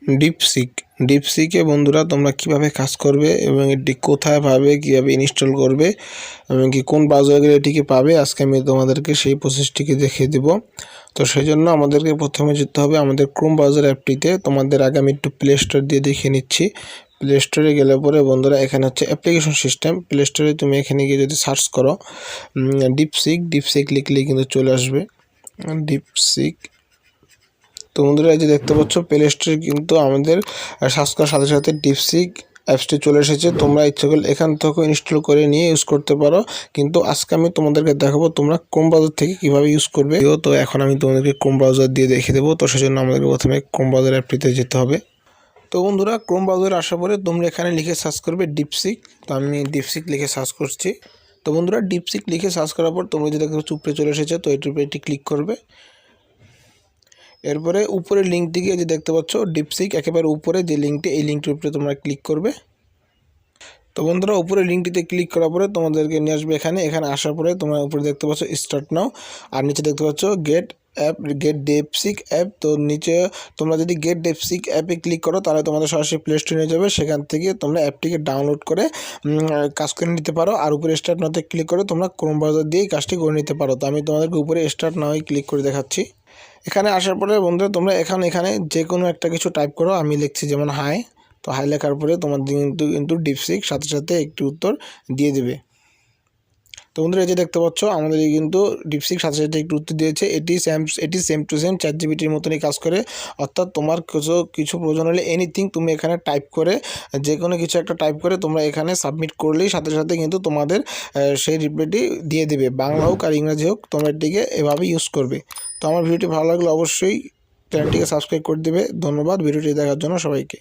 DeepSeek ডিপসিকে বন্ধুরা তোমরা কিভাবে কাজ করবে এবং এটি কোথায় পাবে, কীভাবে ইনস্টল করবে এবং কি কোন ব্রাউজারে এটিকে পাবে, আজকে আমি তোমাদেরকে সেই প্রসেসটিকে দেখিয়ে দেব। তো সেই জন্য আমাদেরকে প্রথমে যেতে হবে আমাদের ক্রোম ব্রাউজার অ্যাপটিতে। তোমাদের আগে আমি একটু প্লে স্টোর দিয়ে দেখিয়ে নিচ্ছি। প্লে স্টোরে গেলে পরে বন্ধুরা এখানে হচ্ছে অ্যাপ্লিকেশন সিস্টেম। প্লে স্টোরে তুমি এখানে গিয়ে যদি সার্চ করো ডিপসিক লিখলেই কিন্তু চলে আসবে ডিপসিক। তো বন্ধুরা এই যে দেখতে পাচ্ছ প্লে স্টোরে কিন্তু আমাদের সার্চ করার সাথে সাথে ডিপসিক অ্যাপসটি চলে এসেছে। তোমরা ইচ্ছে করলে এখান থেকে ইনস্টল করে নিয়ে ইউজ করতে পারো, কিন্তু আজকে আমি তোমাদেরকে দেখাবো তোমরা ক্রোম ব্রাউজার থেকে কীভাবে ইউজ করবে। তো এখন আমি তোমাদেরকে ক্রোম ব্রাউজার দিয়ে দেখিয়ে দেবো। তো সেজন্য আমাদেরকে প্রথমে ক্রোম ব্রাউজার অ্যাপটিতে যেতে হবে। তো বন্ধুরা ক্রোম ব্রাউজারে আসার পরে তোমরা এখানে লিখে সার্চ করবে ডিপসিক। তো আমি ডিপসিক লিখে সার্চ করছি। তো বন্ধুরা ডিপসিক লিখে সার্চ করার পর তোমরা যদি দেখো উপরে চলে এসেছে, তো এটির উপরে এটি ক্লিক করবে। এরপরে উপরে লিঙ্কটিকে যে দেখতে পাচ্ছ ডিপসিক একেবারে উপরে যে লিঙ্কটি, এই লিঙ্কটির উপরে তোমরা ক্লিক করবে। তো বন্ধুরা উপরে লিঙ্কটিতে ক্লিক করার পরে তোমাদেরকে নিয়ে আসবে এখানে আসার পরে তোমরা উপরে দেখতে পাচ্ছ স্টার্ট নাও, আর নিচে দেখতে পাচ্ছ গেট ডিপসিক অ্যাপ। তো নিচে তোমরা যদি গেট ডিপসিক অ্যাপে ক্লিক করো তাহলে তোমাদের সরাসরি প্লে স্টোরে নিয়ে যাবে। সেখান থেকে তোমরা অ্যাপটিকে ডাউনলোড করে কাজ করে নিতে পারো। আর উপরে স্টার্ট নাওতে ক্লিক করে তোমরা ক্রোম ব্রাউজার দিয়েই কাজটি করে নিতে পারো। তো আমি তোমাদেরকে উপরে স্টার্ট নাওয়ে ক্লিক করে দেখাচ্ছি। এখানে আসার পরে বন্ধুরা তোমরা এখানে যে কোনো একটা কিছু টাইপ করো। আমি লিখছি যেমন হাই। তো হাই লেখার পরে তোমার কিন্তু ডিপসিক সাথে সাথে একটি উত্তর দিয়ে দেবে। তো বন্ধুরা এই যে দেখতে পাচ্ছ আমাদের কিন্তু ডিপসিক সাথে সাথে একটু উত্তর দিয়েছে। এটি সেম টু সেম চ্যাটজিপিটির মতনই কাজ করে। অর্থাৎ তোমার কিছু প্রয়োজন হলে এনিথিং তুমি এখানে টাইপ করে, যে কোনো কিছু একটা টাইপ করে তোমরা এখানে সাবমিট করলেই সাথে সাথে কিন্তু তোমাদের সেই রিপ্লাইটি দিয়ে দেবে। বাংলা হোক আর ইংরাজি হোক, তোমরা এটিকে এভাবে ইউজ করবে। তো আমার ভিডিওটি ভালো লাগলে অবশ্যই চ্যানেলটিকে সাবস্ক্রাইব করে দেবে। ধন্যবাদ ভিডিওটি দেখার জন্য সবাইকে।